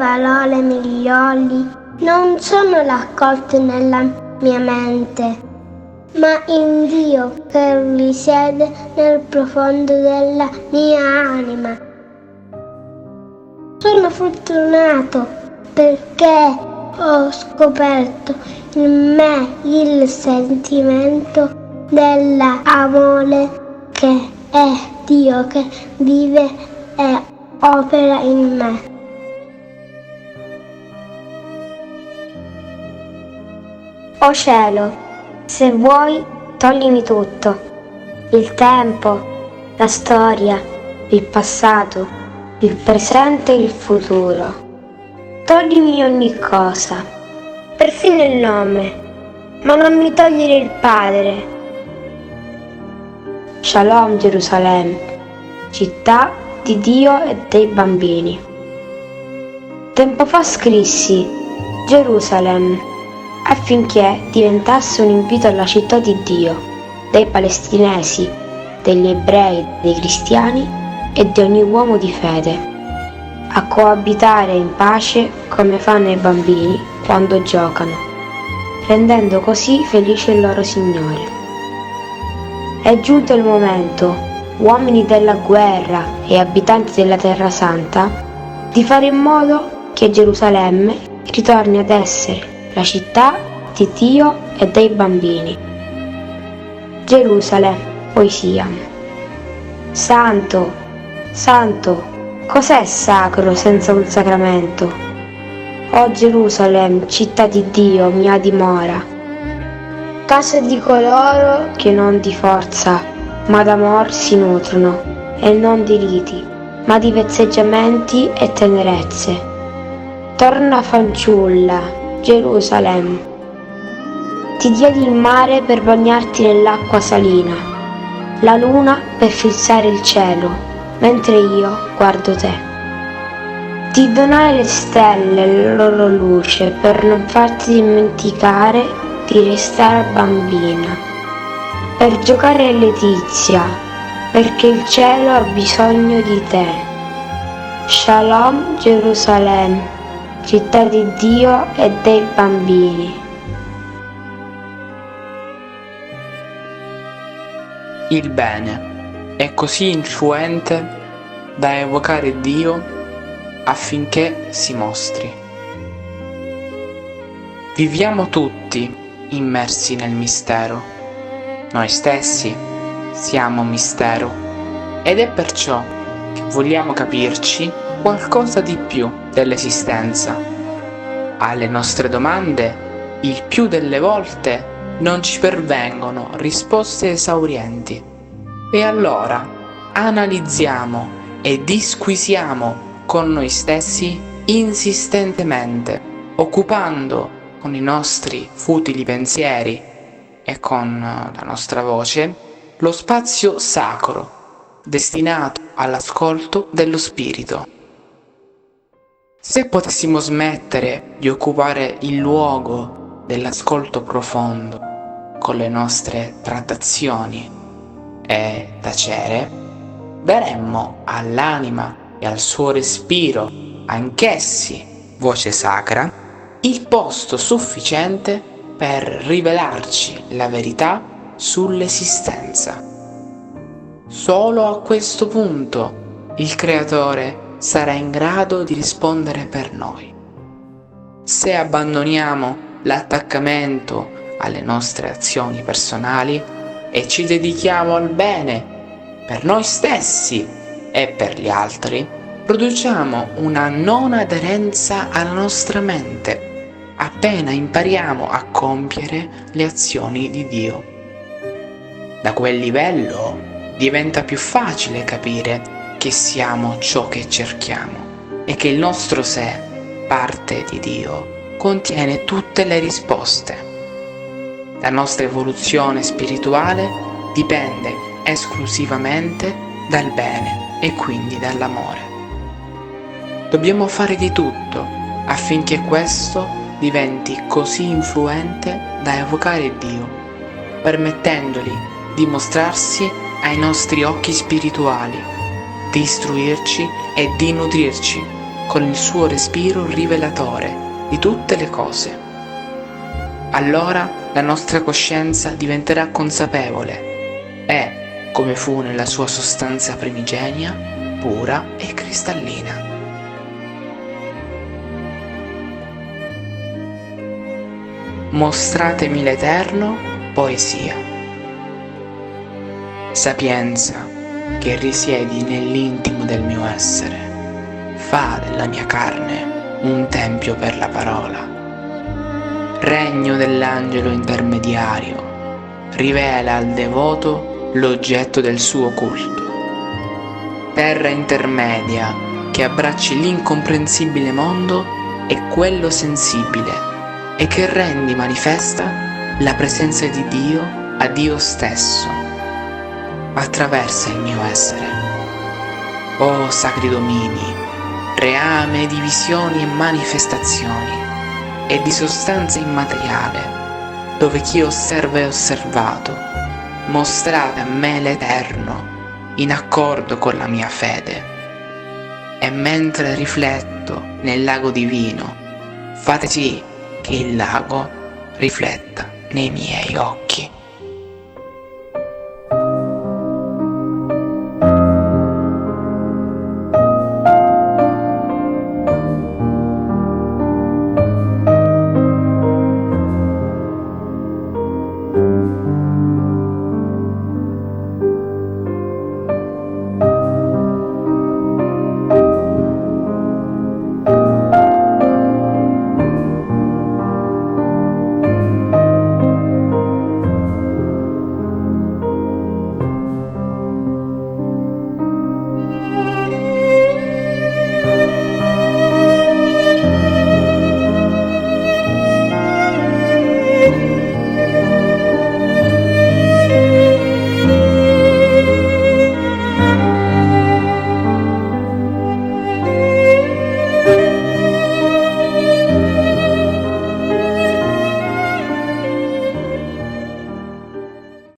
parole migliori non sono raccolte nella mia mente, ma in Dio che risiede nel profondo della mia anima. Sono fortunato perché ho scoperto in me il sentimento dell'amore che è Dio che vive e opera in me. O cielo, se vuoi, toglimi tutto, il tempo, la storia, il passato, il presente e il futuro. Toglimi ogni cosa, perfino il nome, ma non mi togliere il Padre. Shalom Gerusalemme, città di Dio e dei bambini. Tempo fa scrissi Gerusalemme affinché diventasse un invito alla città di Dio, dei palestinesi, degli ebrei, dei cristiani e di ogni uomo di fede, a coabitare in pace come fanno i bambini quando giocano, rendendo così felice il loro Signore. È giunto il momento, uomini della guerra e abitanti della Terra Santa, di fare in modo che Gerusalemme ritorni ad essere la città di Dio e dei bambini. Gerusalemme, poesia. Santo, santo, cos'è sacro senza un sacramento? O Gerusalemme, città di Dio, mia dimora, casa di coloro che non di forza, ma d'amor si nutrono, e non di riti, ma di vezzeggiamenti e tenerezze. Torna fanciulla, Gerusalemme, ti diedi il mare per bagnarti nell'acqua salina, la luna per fissare il cielo, mentre io guardo te. Ti donai le stelle e la loro luce per non farti dimenticare di restare bambina, per giocare letizia, perché il cielo ha bisogno di te. Shalom Gerusalemme, città di Dio e dei bambini. Il bene è così influente da evocare Dio affinché si mostri. Viviamo tutti immersi nel mistero. Noi stessi siamo mistero ed è perciò che vogliamo capirci qualcosa di più dell'esistenza. Alle nostre domande, il più delle volte, non ci pervengono risposte esaurienti. E allora analizziamo e disquisiamo con noi stessi insistentemente, occupando con i nostri futili pensieri e con la nostra voce lo spazio sacro destinato all'ascolto dello spirito. Se potessimo smettere di occupare il luogo dell'ascolto profondo con le nostre trattazioni e tacere, daremmo all'anima e al suo respiro, anch'essi voce sacra, il posto sufficiente per rivelarci la verità sull'esistenza. Solo a questo punto il Creatore sarà in grado di rispondere per noi. Se abbandoniamo l'attaccamento alle nostre azioni personali e ci dedichiamo al bene per noi stessi e per gli altri, produciamo una non aderenza alla nostra mente appena impariamo a compiere le azioni di Dio. Da quel livello diventa più facile capire che siamo ciò che cerchiamo e che il nostro sé, parte di Dio, contiene tutte le risposte. La nostra evoluzione spirituale dipende esclusivamente dal bene e quindi dall'amore. Dobbiamo fare di tutto affinché questo diventi così influente da evocare Dio, permettendogli di mostrarsi ai nostri occhi spirituali, di istruirci e di nutrirci con il suo respiro rivelatore di tutte le cose. Allora la nostra coscienza diventerà consapevole e, come fu nella sua sostanza primigenia, pura e cristallina. Mostratemi l'eterno, poesia. Sapienza, che risiedi nell'intimo del mio essere, fa della mia carne un tempio per la parola. Regno dell'angelo intermediario, rivela al devoto l'oggetto del suo culto. Terra intermedia che abbracci l'incomprensibile mondo e quello sensibile e che rendi manifesta la presenza di Dio a Dio stesso. Attraversa il mio essere. O sacri domini, reame di visioni e manifestazioni e di sostanza immateriale, dove chi osserva è osservato, mostrate a me l'eterno in accordo con la mia fede. E mentre rifletto nel lago divino, fate sì che il lago rifletta nei miei occhi.